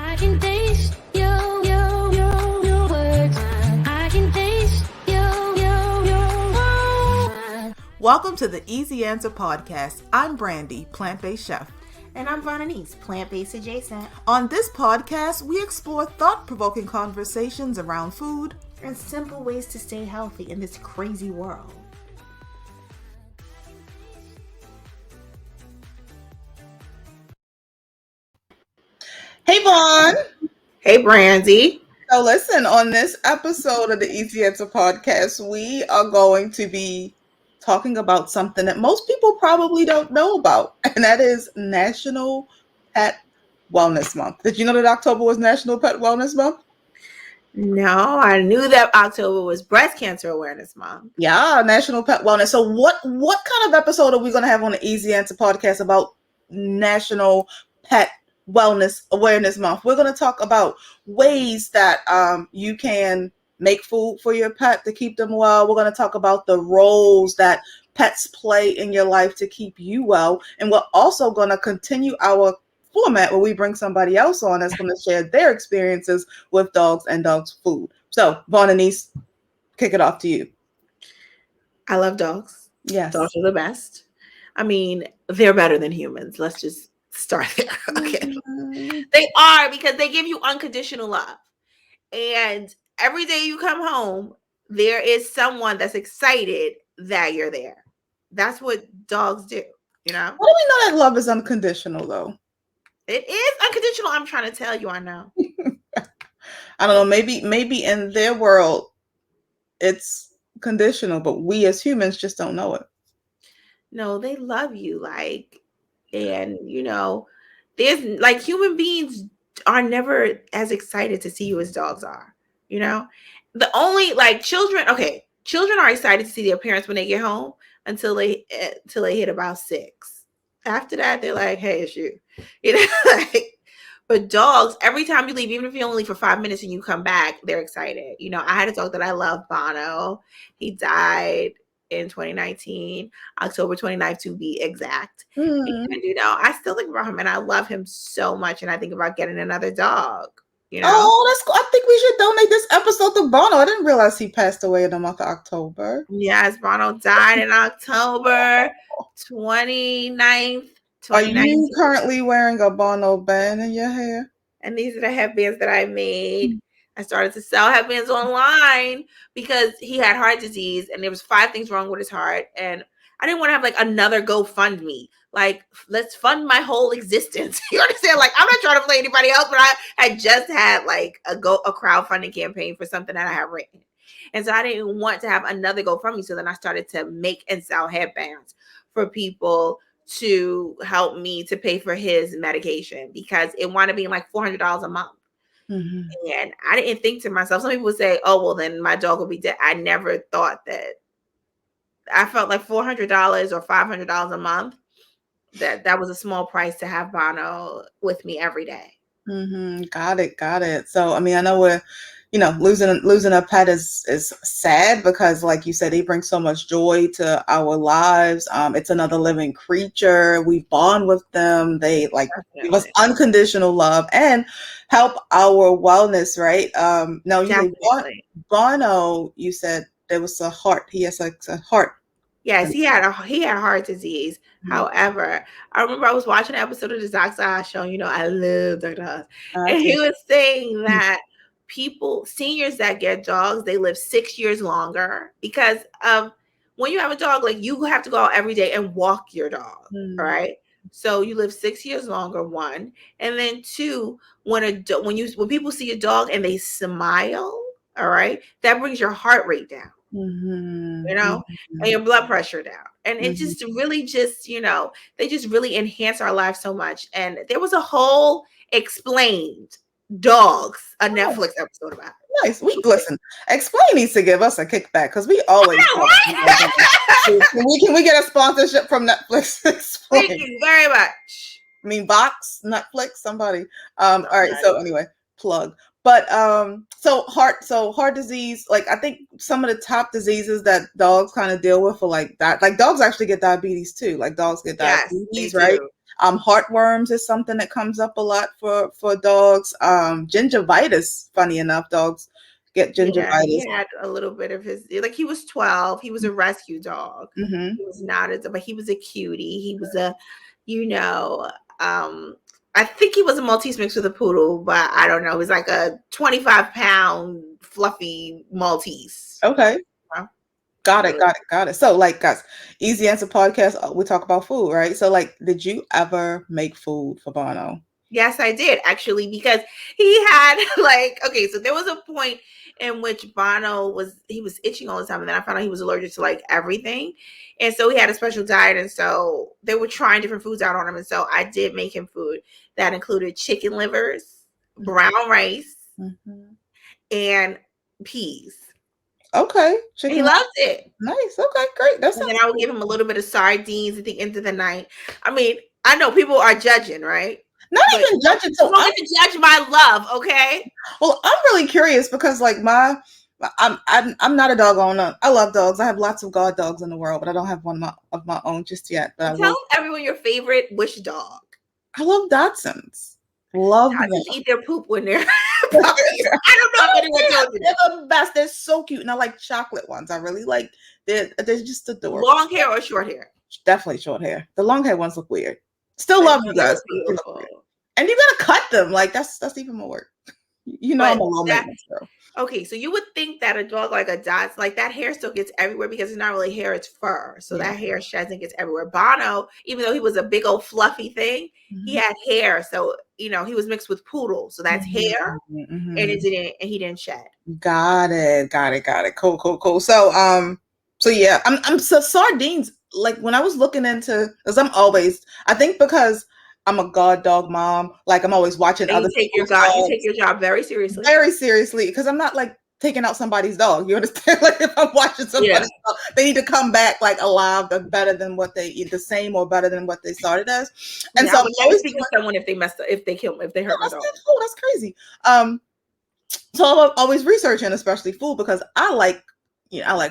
I can taste your words. I can taste your. Welcome to the Easy Answer Podcast. I'm Brandy, plant-based chef. And I'm Vonanise, plant-based adjacent. On this podcast, we explore thought-provoking conversations around food and simple ways to stay healthy in this crazy world. Hey, Vaughn. Hey, Brandy. So listen, on this episode of the Easy Answer Podcast, we are going to be talking about something that most people probably don't know about, and that is National Pet Wellness Month. Did you know that October was National Pet Wellness Month? No, I knew that October was Breast Cancer Awareness Month. Yeah, National Pet Wellness. So what kind of episode are we going to have on the Easy Answer Podcast about National Pet Wellness Awareness Month? We're going to talk about ways that you can make food for your pet to keep them well. We're going to talk about the roles that pets play in your life to keep you well. And we're also going to continue our format where we bring somebody else on that's going to share their experiences with dogs and dogs' food. So, Vonanise, kick it off to you. I love dogs. Yes. Dogs are the best. I mean, they're better than humans. Let's just start there. Okay. Mm-hmm. They are, because they give you unconditional love. And every day you come home, there is someone that's excited that you're there. That's what dogs do, you know? How do we know that love is unconditional, though? It is unconditional. I'm trying to tell you, I know. I don't know. Maybe in their world, it's conditional, but we as humans just don't know it. No, they love you. And you know, there's like human beings are never as excited to see you as dogs are, you know? The only children are excited to see their parents when they get home until they hit about 6. After that, they're like, hey, it's you. You know, but dogs, every time you leave, even if you only leave for 5 minutes and you come back, they're excited. You know, I had a dog that I love, Bono. He died in 2019, October 29th to be exact. Mm-hmm. And, you know, I still think about him and I love him so much. And I think about getting another dog. You know? Oh, that's cool. I think we should donate this episode to Bono. I didn't realize he passed away in the month of October. Yes, Bono died in October 29th. Are you currently wearing a Bono band in your hair? And these are the headbands that I made. I started to sell headbands online because he had heart disease and there was 5 things wrong with his heart. And I didn't want to have another GoFundMe. Let's fund my whole existence. You understand? I'm not trying to play anybody else, but I had just had a crowdfunding campaign for something that I had written. And so I didn't want to have another GoFundMe. So then I started to make and sell headbands for people to help me to pay for his medication because it wound up being $400 a month. Mm-hmm. And I didn't think to myself, some people would say, oh, well, then my dog will be dead. I never thought that. I felt like $400 or $500 a month, that was a small price to have Bono with me every day. Mm-hmm. Got it. So, I mean, I know we're, losing a pet is sad because, like you said, they bring so much joy to our lives. It's another living creature. We bond with them. They give us unconditional love and help our wellness, right? Now, Bono, you said there was a heart. He has a heart. Yes, he had heart disease. Mm-hmm. However, I remember I was watching an episode of the Dr. Oz show. You know, I love Dr. Oz. Okay. And he was saying that seniors that get dogs, they live 6 years longer because when you have a dog, you have to go out every day and walk your dog, right? So you live 6 years longer, 1. And then 2, when people see a dog and they smile, all right, that brings your heart rate down. Mm-hmm. You know, and your blood pressure down. And it just really they just really enhance our lives so much. And there was a whole explained dogs, a Netflix episode about it. Nice. Listen, Explain needs to give us a kickback because we always can we get a sponsorship from Netflix? Explain. Thank you very much. I mean, Vox, Netflix, somebody. All right. So anyway, plug. But so heart disease, I think some of the top diseases that dogs kind of deal with are that. Dogs actually get diabetes too. Dogs get diabetes, right? Heartworms is something that comes up a lot for dogs. Gingivitis, funny enough, dogs get Yeah, gingivitis. he had a little bit of his, like, he was 12. He was a rescue dog. Hmm. He was not as, but he was a cutie. He was a, you know, I think he was a Maltese mixed with a poodle, but I don't know. He was like a 25-pound fluffy Maltese. Okay. Yeah. Got it. So, like, guys, Easy Answer Podcast, we talk about food, right? So, like, did you ever make food for Bono? Yes, I did, actually, because he had, like, okay, so there was a point in which Bono was itching all the time, and then I found out he was allergic to like everything, and so he had a special diet, and so they were trying different foods out on him, and so I did make him food that included chicken livers, brown rice, and peas. Okay. And he loved it. Nice. Okay, great. That's And then I would give him a little bit of sardines at the end of the night. I mean, I know people are judging, right? Not even judging. So you don't get to judge my love, okay? Well, I'm really curious because, like, I'm not a dog owner. I love dogs. I have lots of guard dogs in the world, but I don't have one of my own just yet. But Tell everyone your favorite wish dog. I love Dachshunds. Love them. Dachshunds eat their poop when they're puppies. I don't know if anyone knows it. They're the best. They're so cute, and I like chocolate ones. I really like. They're just adorable. Long hair or short hair? Definitely short hair. The long hair ones look weird. Still love you guys. Beautiful. And you gotta cut them. Like that's even more work. You know, I'm a low maintenance girl. Okay, so you would think that a dog like a Dachshund, like that hair still gets everywhere because it's not really hair, it's fur. So that hair sheds and gets everywhere. Bono, even though he was a big old fluffy thing, he had hair. So, you know, he was mixed with poodle. So that's hair and he didn't shed. Got it. Cool. So yeah, I'm so sardines, like when I was looking into, because I think because I'm a guard dog mom, like I'm always watching other people's dogs. You take your job very seriously. Very seriously, because I'm not like taking out somebody's dog. You understand? Like if I'm watching somebody's dog, they need to come back like alive, better than what they eat, the same or better than what they started as. And so I would always speak to someone if they messed up, if they kill, if they hurt my dog. That's crazy. So I'm always researching, especially food, because I like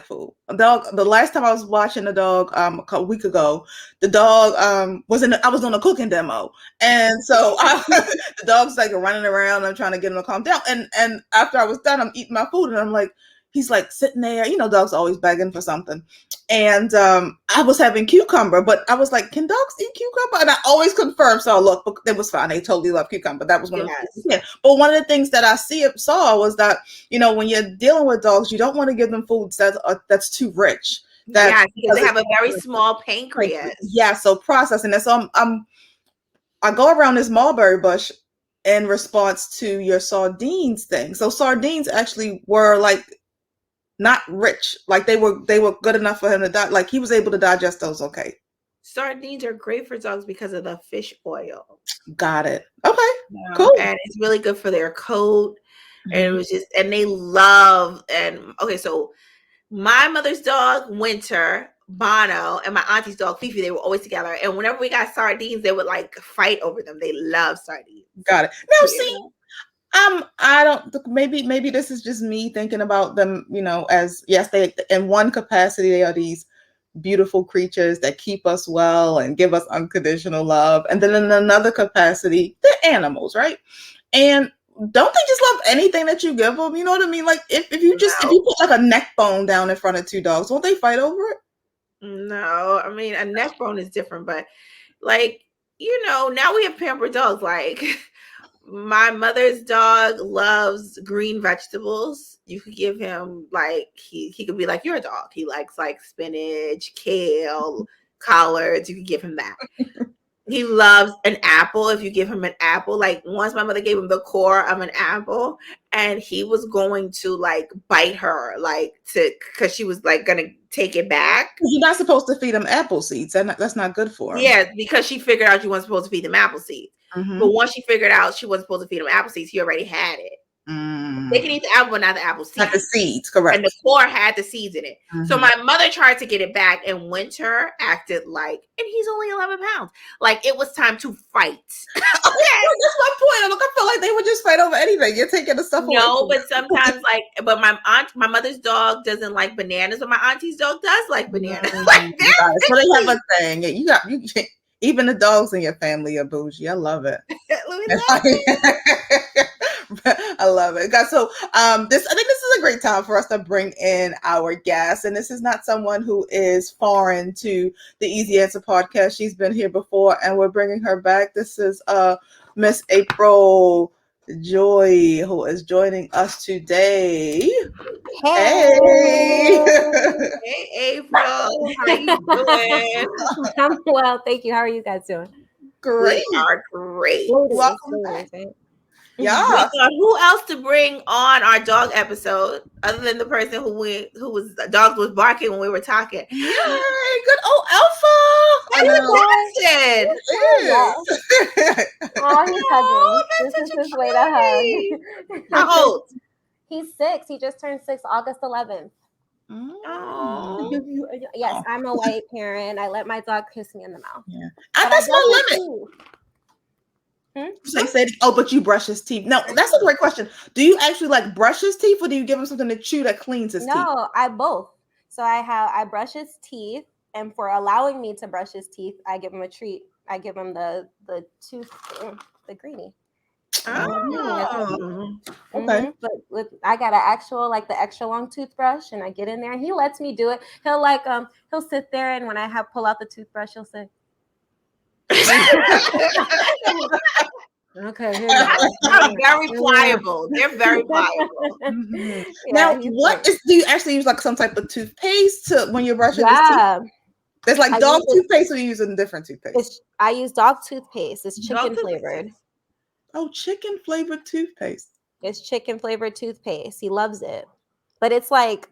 food. The last time I was watching the dog, a week ago, the dog I was doing a cooking demo, and so the dog's like running around. I'm trying to get him to calm down, and after I was done, I'm eating my food, and I'm like, he's like sitting there. You know, dogs always begging for something, and I was having cucumber, but I was like, can dogs eat cucumber? And I always confirm. So look, it was fine. They totally love cucumber. That was one of the things. But one of the things that I saw was that, you know, when you're dealing with dogs, you don't want to give them foods that's too rich. Because they have a very small pancreas. Yeah, so processing that. So I go around this mulberry bush in response to your sardines thing. So sardines actually were like not rich, like they were good enough for him to die. Like he was able to digest those. Okay. Sardines are great for dogs because of the fish oil. Got it. Okay. Cool. And it's really good for their coat. And it was and they love, so my mother's dog, Winter, Bono, and my auntie's dog, Fifi, they were always together. And whenever we got sardines, they would like fight over them. They love sardines. Got it. Now see, I don't, maybe this is just me thinking about them, you know, as they in one capacity they are these beautiful creatures that keep us well and give us unconditional love, and then in another capacity they're animals, right? And don't they just love anything that you give them? You know what I mean? Like if you put like a neck bone down in front of two dogs, won't they fight over it? No, I mean a neck bone is different, but like, you know, now we have pampered dogs. Like my mother's dog loves green vegetables. You could give him like he could be like your dog. He likes like spinach, kale, collards. You could give him that. He loves an apple. If you give him an apple, like once my mother gave him the core of an apple, and he was going to like bite her, like because she was like gonna take it back. You're not supposed to feed him apple seeds. That's not good for him. Yeah, because she figured out you weren't supposed to feed him apple seeds. But once she figured out she wasn't supposed to feed him apple seeds, he already had it. They can eat the apple, but not the apple seeds. Not the seeds, correct. And the core had the seeds in it. So my mother tried to get it back, and Winter acted like, and he's only 11 pounds. Like it was time to fight. Okay. That's my point. Look, I feel like they would just fight over anything. You're taking the stuff away. No, but sometimes but my mother's dog doesn't like bananas, but my auntie's dog does like bananas. Like so they have a thing. Even the dogs in your family are bougie. I love it. We love it. I love it, guys. So, I think this is a great time for us to bring in our guest, and this is not someone who is foreign to the Easy Answer podcast. She's been here before, and we're bringing her back. This is Miss April Joy, who is joining us today. Hey. Hey, April. How you doing? I'm well, thank you. How are you guys doing? Great. We are great. Welcome back. Yeah. We thought who else to bring on our dog episode other than the person who was dogs was barking when we were talking. Yay, good old Alpha. How you doing? Oh, he's hugging. This is his way to hug. How old? He's 6. He just turned 6 August 11th. Oh. Yes, I'm a white parent. I let my dog kiss me in the mouth. Yeah. But And that's I my don't limit. do- But you brush his teeth. No, that's a great question. Do you actually like brush his teeth, or do you give him something to chew that cleans his teeth? No, I both. So I brush his teeth, and for allowing me to brush his teeth, I give him a treat. I give him the tooth, the greenie. Oh. Okay. But I got an actual the extra long toothbrush, and I get in there, and he lets me do it. He'll sit there, and when I pull out the toothbrush, he'll say, "Okay, here you go." They're very pliable. They're very pliable. Mhm. Yeah, Now, he's what great. do you actually use like some type of toothpaste to when you're brushing his teeth? Yeah, There's like I dog use it- toothpaste, or you using different toothpaste? I use dog toothpaste. It's Dog chicken toothpaste. flavored. Oh, chicken flavored toothpaste. It's chicken flavored toothpaste. He loves it. But it's like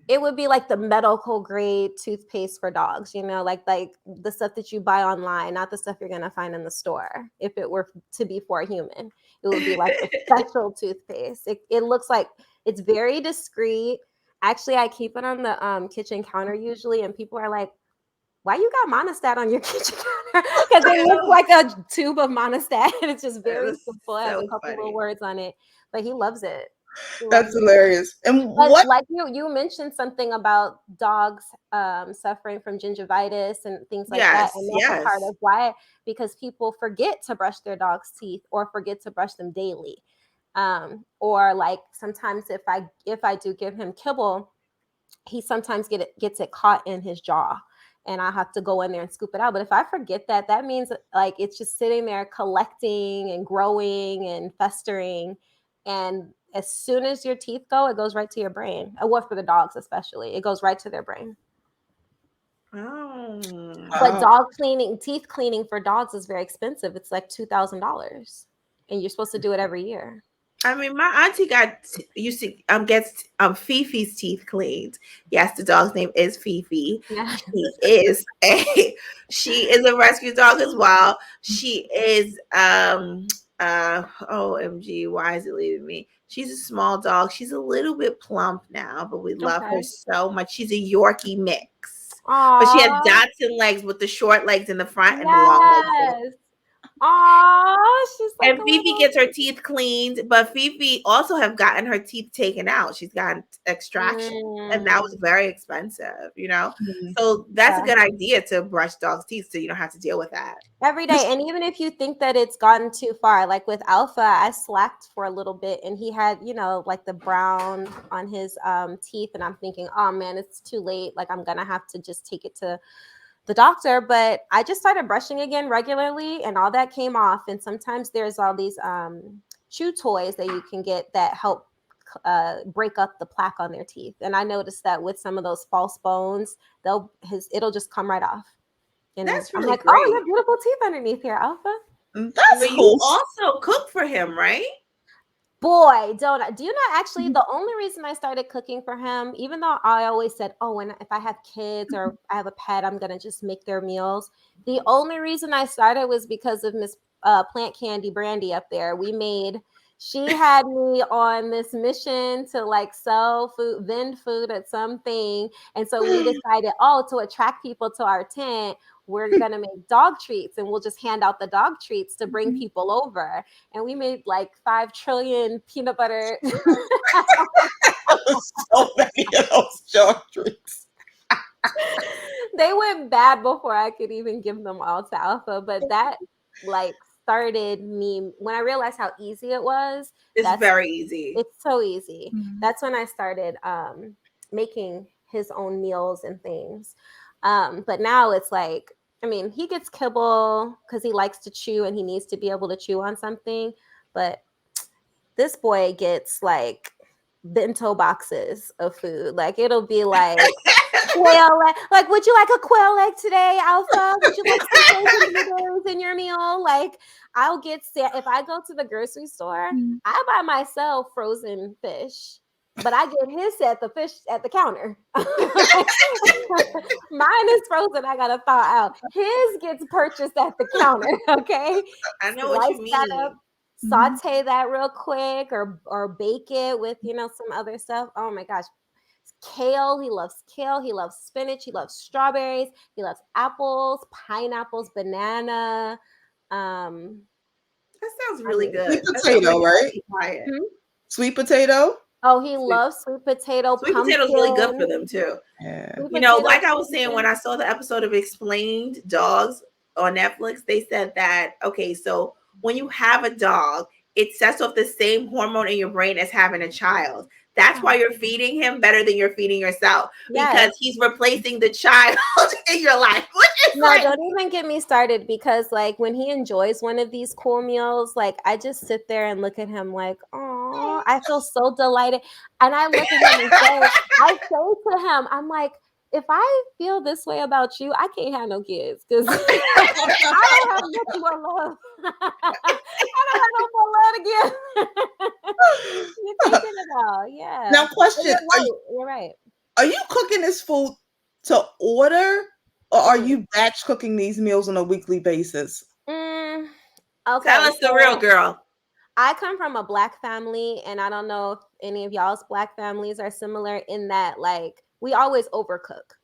it would be like the medical grade toothpaste for dogs, like the stuff that you buy online, not the stuff you're gonna find in the store. If it were to be for a human, it would be like a special toothpaste. It looks like it's very discreet. Actually, I keep it on the kitchen counter usually, and people are like, "Why you got Monistat on your kitchen counter?" Because it looks like a tube of Monistat. It's just very is simple. It has so a couple funny. of words on it, but he loves it. He That's loves it. hilarious. And But what? like you mentioned something about dogs suffering from gingivitis and things like that, Yes, and that's a part yes. of why, because people forget to brush their dog's teeth or forget to brush them daily, or like sometimes if I do give him kibble, he sometimes gets it caught in his jaw, and I have to go in there and scoop it out. But if I forget that, that means like it's just sitting there collecting and growing and festering, and as soon as your teeth go, it goes right to your brain. Well, for the dogs especially, it goes right to their brain. Oh. But Wow. teeth cleaning for dogs is very expensive. It's like $2,000, and you're supposed to do it every year. I mean, my auntie gets Fifi's teeth cleaned. Yes, the dog's name is Fifi. Yeah. She is a rescue dog as well. She is OMG, why is it leaving me? She's a small dog. She's a little bit plump now, but we love her Okay. so much. She's a Yorkie mix. But she has Aw, Dotson legs with the short legs in the front and the long legs. yes. Aw, she's like And a Fifi little- gets her teeth cleaned, but Fifi also have gotten her teeth taken out. She's gotten extraction, and that was very expensive, Mhm. So that's Yeah. a good idea to brush dogs' teeth so you don't have to deal with that. every day. And even if you think that it's gotten too far, like with Alpha, I slacked for a little bit, and he had, like the brown on his teeth, and I'm thinking, oh man, it's too late. Like I'm gonna have to just take it to the doctor. But I just started brushing again regularly, and all that came off. And sometimes there's all these chew toys that you can get that help break up the plaque on their teeth. And I noticed that with some of those false bones, it'll just come right off. And That's I'm really like, great. oh, you have beautiful teeth underneath here, Alpha. That's But you cool. also cook for him, right? Boy, do you know, actually, the only reason I started cooking for him, even though I always said, oh, if I have kids or I have a pet, I'm going to just make their meals. The only reason I started was because of Miss Plant Candy Brandy up there. She had me on this mission to like sell food, vend food at something. And so we decided, to attract people to our tent, we're going to make dog treats, and we'll just hand out the dog treats to bring people over. And we made like 5 trillion peanut butter. So many of those dog treats. They went bad before I could even give them all to Alpha, but that like started me when I realized how easy it was. It's That's very easy. It's so easy. Mhm. That's when I started making his own meals and things. But now it's like, I mean, he gets kibble because he likes to chew and he needs to be able to chew on something. But this boy gets like bento boxes of food. Like it'll be like quail egg. Like, would you like a quail egg today, Alpha? Would you like some frozen noodles in your meal? Like, I'll get if I go to the grocery store, I buy myself frozen fish, but I get his at the fish at the counter. Mine is frozen. I gotta thaw out. His gets purchased at the counter. Okay, I know what you Slice that mean. up, saute that real quick, or bake it with some other stuff. Oh my gosh. Kale, he loves kale, he loves spinach, he loves strawberries, he loves apples, pineapples, banana. That sounds really good. Sweet That sounds potato, like a right? healthy diet. Sweet potato. Oh, he loves sweet potato. Sweet potato's really good for pumpkin. them too. Yeah. Sweet You know, potato, like I was saying, pumpkin. when I saw the episode of Explained Dogs on Netflix, they said that, okay, so when you have a dog, it sets off the same hormone in your brain as having a child. That's why you're feeding him better than you're feeding yourself, Yes. because he's replacing the child in your life. Which is No, like, don't even get me started, because like when he enjoys one of these cool meals, like I just sit there and look at him like, oh, I feel so delighted. And I look at him and I say to him, I'm like, if I feel this way about you, I can't have no kids because I don't have much more love. I don't have no more love to give. You're thinking about, yeah. Now, question: You're right. Are you cooking this food to order, or are you batch cooking these meals on a weekly basis? Okay. tell us the real girl. I come from a Black family, and I don't know if any of y'all's Black families are similar in that, like, we always overcook.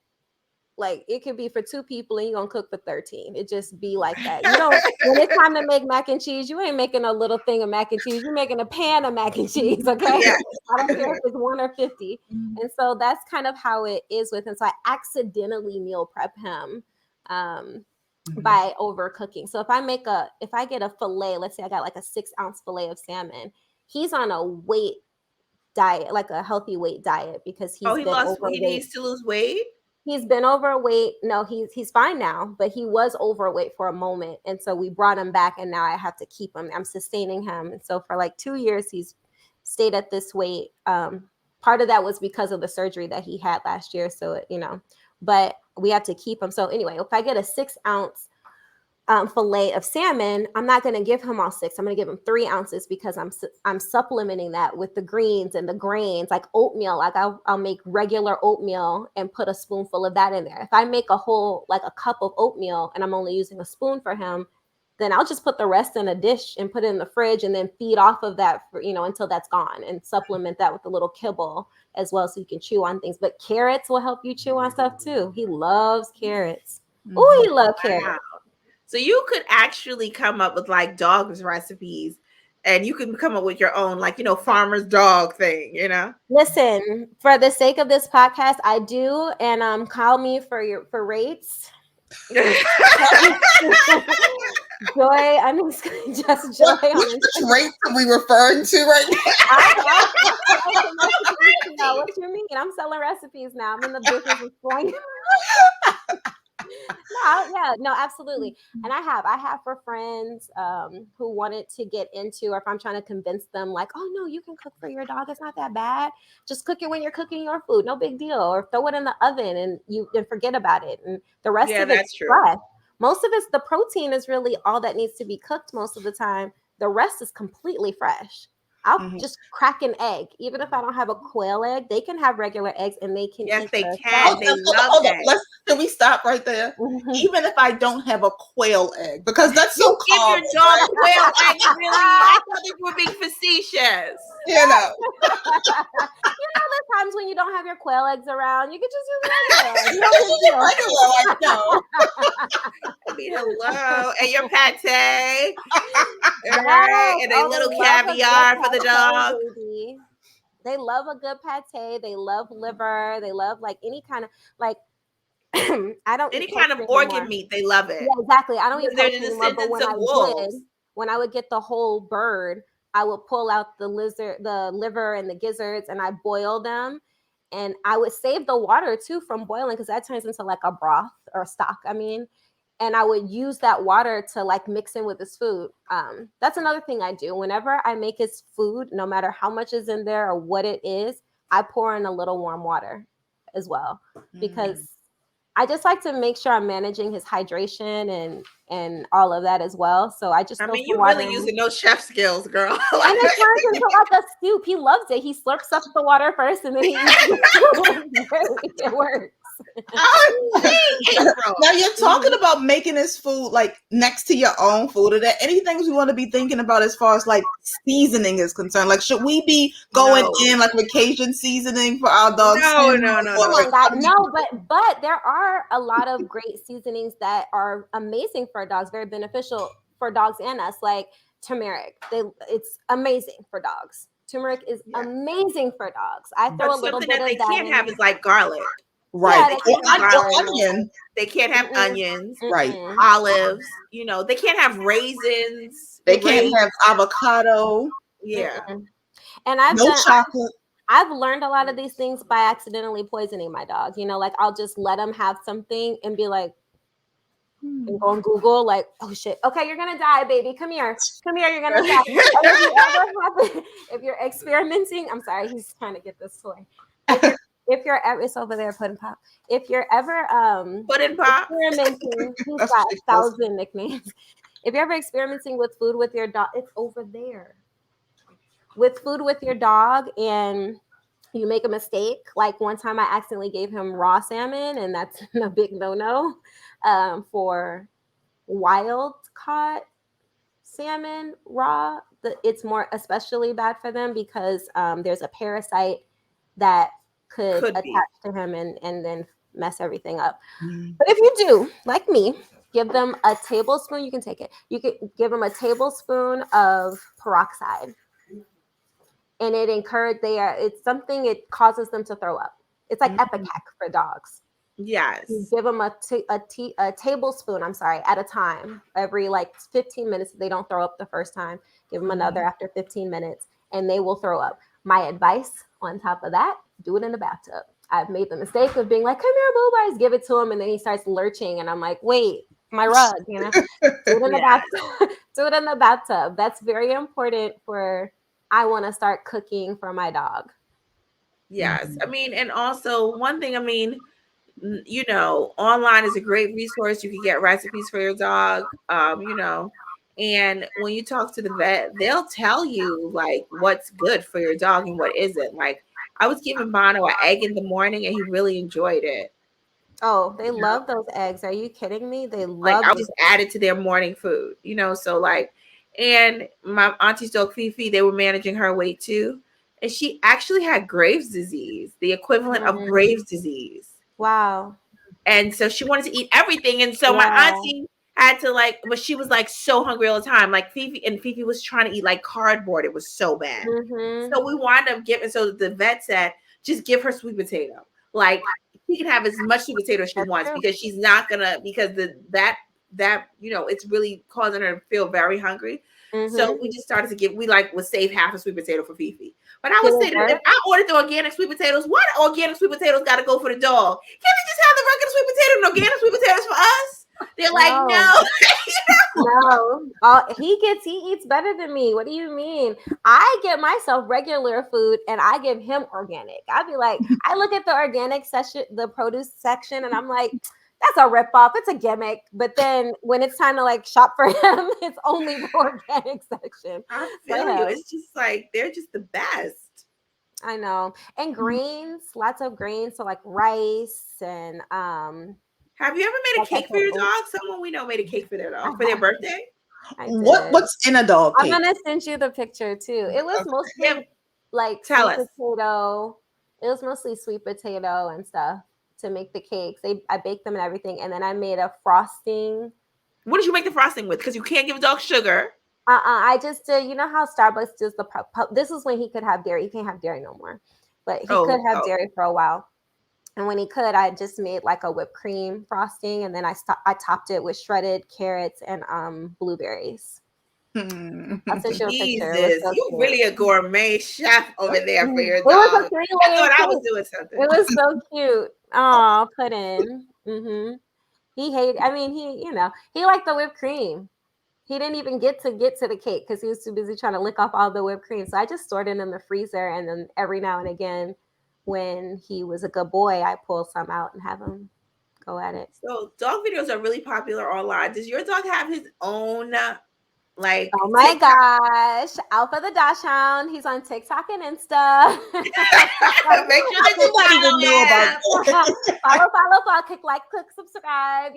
Like, it could be for 2 people and you're gonna cook for 13. It just be like that. You know, when it's time to make mac and cheese, you ain't making a little thing of mac and cheese. You're making a pan of mac and cheese, okay? Yeah. I don't care if it's 1 or 50. And so that's kind of how it is with him. So I accidentally meal prep him by overcooking. So if I get a fillet, let's say I got like a 6-ounce fillet of salmon, he's on a weight diet, like a healthy weight diet, because he needs to lose weight. He's been overweight. No, he's fine now, but he was overweight for a moment. And so we brought him back, and now I have to keep him. I'm sustaining him. And so for like 2 years, he's stayed at this weight. Part of that was because of the surgery that he had last year. So, but we have to keep him. So anyway, if I get a 6-ounce fillet of salmon, I'm not going to give him all 6. I'm going to give him 3 ounces, because I'm supplementing that with the greens and the grains, like oatmeal. Like I'll make regular oatmeal and put a spoonful of that in there. If I make a cup of oatmeal and I'm only using a spoon for him, then I'll just put the rest in a dish and put it in the fridge and then feed off of that until that's gone, and supplement that with a little kibble as well, so you can chew on things. But carrots will help you chew on stuff too. He loves carrots. Oh, he loves carrots. So you could actually come up with like dogs recipes, and you can come up with your own, like, farmer's dog thing, Listen, for the sake of this podcast, I do, and call me for rates. Joy, just Joy. Which rates are we referring to right now? What you mean? I'm selling recipes now. I'm in the business of selling. No, absolutely. And I have for friends who wanted to get into, or if I'm trying to convince them, like, oh no, you can cook for your dog. It's not that bad. Just cook it when you're cooking your food. No big deal. Or throw it in the oven and forget about it. And the rest of it's fresh. Most of the protein is really all that needs to be cooked most of the time. The rest is completely fresh. I'll just crack an egg. Even if I don't have a quail egg, they can have regular eggs, and they can Yes, eat they the can. They love that. Can we stop right there? Even if I don't have a quail egg, because that's so common. Give your dog quail eggs, really? I thought you were being facetious. There's times when you don't have your quail eggs around, you could just use regular. I mean, hello, and your pate, right? And a little caviar for the dog. Baby. They love a good pate. They love liver. They love like any kind of like. I don't Any eat kind of poultry organ anymore. meat, they love it. Yeah, exactly. I don't eat Because they're poultry the anymore, but descendants of wolves. when I would get the whole bird, I would pull out the liver and the gizzards, and I boil them. And I would save the water too from boiling because that turns into like a broth or stock. I mean, and I would use that water to like mix in with his food. That's another thing I do. Whenever I make his food, no matter how much is in there or what it is, I pour in a little warm water as well because I just like to make sure I'm managing his hydration and all of that as well. So I just I throw mean, some you're water really in. using those chef skills, girl. And it turns into like a soup. He loves it. He slurps up the water first and then he eats it. It works. Now you're talking about making his food like next to your own food. Are there any things we want to be thinking about as far as like seasoning is concerned? Like, should we be going in like vacation seasoning for our dogs? No. Come on, guys. No, but there are a lot of great seasonings that are amazing for dogs, very beneficial for dogs and us, like turmeric. It's amazing for dogs. Turmeric is amazing for dogs. I throw a little bit that of they that can't in. have is like garlic. Right. Yeah, Or onion. They can't have onions. Right. Olives. You know, they can't have raisins. They can't have avocado. Yeah. And I've No done chocolate. I've learned a lot of these things by accidentally poisoning my dog. You know, like I'll just let him have something and be like, and go on Google, like, oh shit, okay, you're gonna die, baby. Come here, you're gonna die. If you're experimenting, I'm sorry, he's trying to get this toy. If you're ever, it's over there, Puddin' Pop. If you're ever Puddin' Pop experimenting, he's got 1,000 nicknames. If you're ever experimenting with food with your dog, it's over there. With food with your dog and you make a mistake, like one time I accidentally gave him raw salmon, and that's a big no-no. For wild caught salmon raw, it's more especially bad for them because there's a parasite that could attach to him and then mess everything up. But if you do, like me, give them a tablespoon, you can take it. You could give them a tablespoon of peroxide. And it causes them to throw up. It's like Epicac for dogs. Yes. You give them a tablespoon, at a time. Every like 15 minutes, if they don't throw up the first time, give them another after 15 minutes, and they will throw up. My advice on top of that, do it in the bathtub. I've made the mistake of being like, come here, Boo Boys, give it to him, and then he starts lurching, and I'm like, wait, my rug, you know? Do it in the bathtub. Do it in the bathtub. That's very important I want to start cooking for my dog. Yes. I mean, and also one thing, you know, online is a great resource. You can get recipes for your dog, you know, and when you talk to the vet, they'll tell you like what's good for your dog and what isn't. Like I was giving Bono an egg in the morning and he really enjoyed it. Oh, they love those eggs. Are you kidding me? They love like I just added to their morning food, you know, so like, and my auntie's dog Fifi, they were managing her weight too. And she actually had Graves' disease, the equivalent of Graves' disease. Wow. And so she wanted to eat everything. And so my auntie had to but she was like so hungry all the time. Like Fifi was trying to eat like cardboard. It was so bad. So we wound up so the vet said, just give her sweet potato. Like she can have as much sweet potato as she wants because she's not gonna, because that, you know, it's really causing her to feel very hungry. So we just started to would save half a sweet potato for Fifi. But I would say that if I ordered the organic sweet potatoes, why the organic sweet potatoes got to go for the dog? Can't they just have the regular sweet potato and organic sweet potatoes for us? They're like, no. No. He eats better than me. What do you mean? I get myself regular food and I give him organic. I'd be like, I look at the organic section, the produce section, and I'm like, that's a ripoff. It's a gimmick. But then when it's time to like shop for him, it's only the organic section. I feel you. It's just like they're just the best. I know. And greens, lots of greens. So like rice and have you ever made a cake for your dog? Someone we know made a cake for their dog for their birthday. What's in a dog cake? I'm gonna send you the picture too. It was mostly like potato. It was mostly sweet potato and stuff to make the cakes. I baked them and everything, and then I made a frosting. What did you make the frosting with? Because you can't give a dog sugar. I just did. You know how Starbucks does this is when he could have dairy. He can't have dairy no more, but he could have dairy for a while. And when he could, I just made like a whipped cream frosting, and then I topped it with shredded carrots and blueberries. I'll send you a picture. It was Jesus, so you cute. really a gourmet chef over there for your It was dog. a 3 I layer thought I was cake. doing something. It was so cute. Oh, Puddin'. He hated. I mean, he liked the whipped cream. He didn't even get to the cake because he was too busy trying to lick off all the whipped cream. So I just stored it in the freezer, and then every now and again, when he was a good boy, I pull some out and have him go at it. So dog videos are really popular online. Does your dog have his own like? Oh my TikTok? gosh, Alpha the Dachshund. He's on TikTok and Insta. Make sure that you I didn't know about follow, click, subscribe.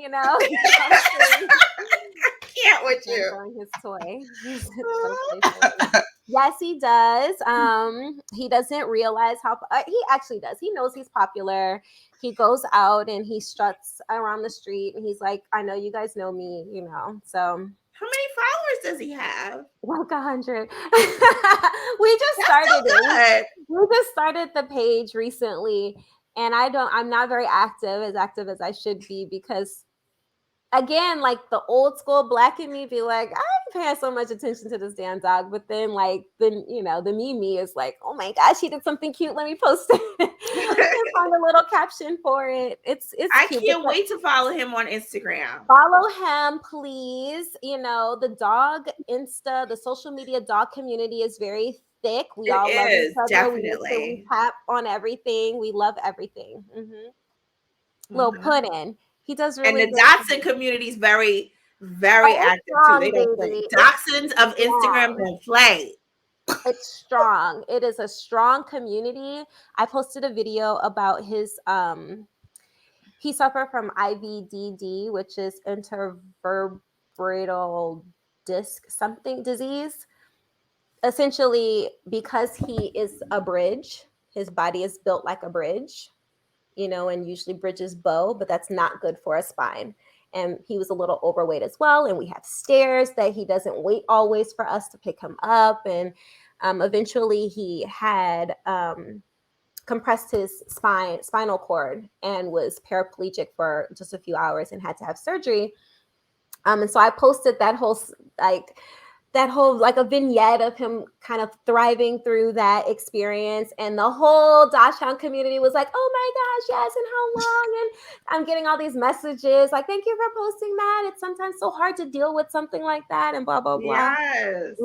Can't with you. Throwing his toy. He's so playful. Yes, he does. He doesn't realize how he actually does. He knows he's popular. He goes out and he struts around the street, and he's like, "I know you guys know me," So How many followers does he have? like 100. We just started it. We just started the page recently, and I'm not very active as I should be, because again, like the old school Black in me be like, I ain't paying so much attention to this damn dog. But then the me is like, oh my gosh, he did something cute. Let me post it. Find a little caption for it. It's I cute. can't wait to follow him on Instagram. Follow him, please. The dog Insta, the social media dog community is very thick. We all love each other. Definitely. We tap on everything. We love everything. Little Puddin'. He does really. And the Dachshund community is very, very active too. They don't play. Dachshunds of Instagram don't play. It's strong. It is a strong community. I posted a video about his. He suffered from IVDD, which is intervertebral disc something disease. Essentially, because he is a bridge, his body is built like a bridge. And usually bridges bow, but that's not good for a spine. And he was a little overweight as well. And we have stairs that he doesn't wait always for us to pick him up. And eventually he had compressed his spinal cord and was paraplegic for just a few hours and had to have surgery. And so I posted that whole a vignette of him kind of thriving through that experience, and the whole Dachshund community was like, oh my gosh, yes, and how long? And I'm getting all these messages like, thank you for posting that. It's sometimes so hard to deal with something like that, and blah blah blah. Yes.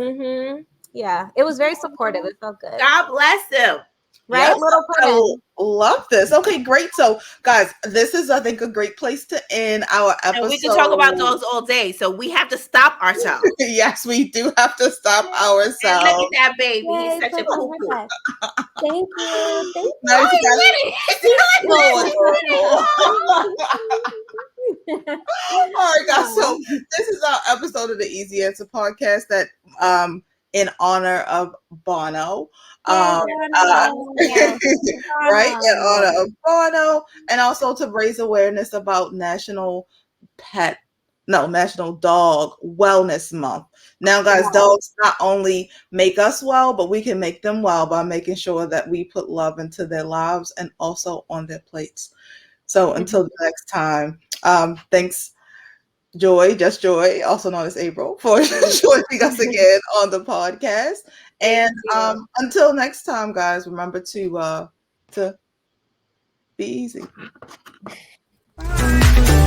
Yeah, it was very supportive. It felt good. God bless him. Right, yes, little Puddin'. I love this. Okay, great. So, guys, this is, I think, a great place to end our episode. And we can talk about dogs all day, so we have to stop ourselves. Yes, we do have to stop ourselves. And look at that baby. Yay, He's such a put poo-poo. on her back. Thank you. Now, Oh, you guys- All right, guys. So this is our episode of the Easy Answer podcast that, in honor of Bono, right? In honor of Bono, and also to raise awareness about National Dog Wellness Month. Now, guys, dogs not only make us well, but we can make them well by making sure that we put love into their lives and also on their plates. So until the next time, thanks, Just Joy, also known as April, for joining us again on the podcast. And until next time, guys, remember to be easy. Bye.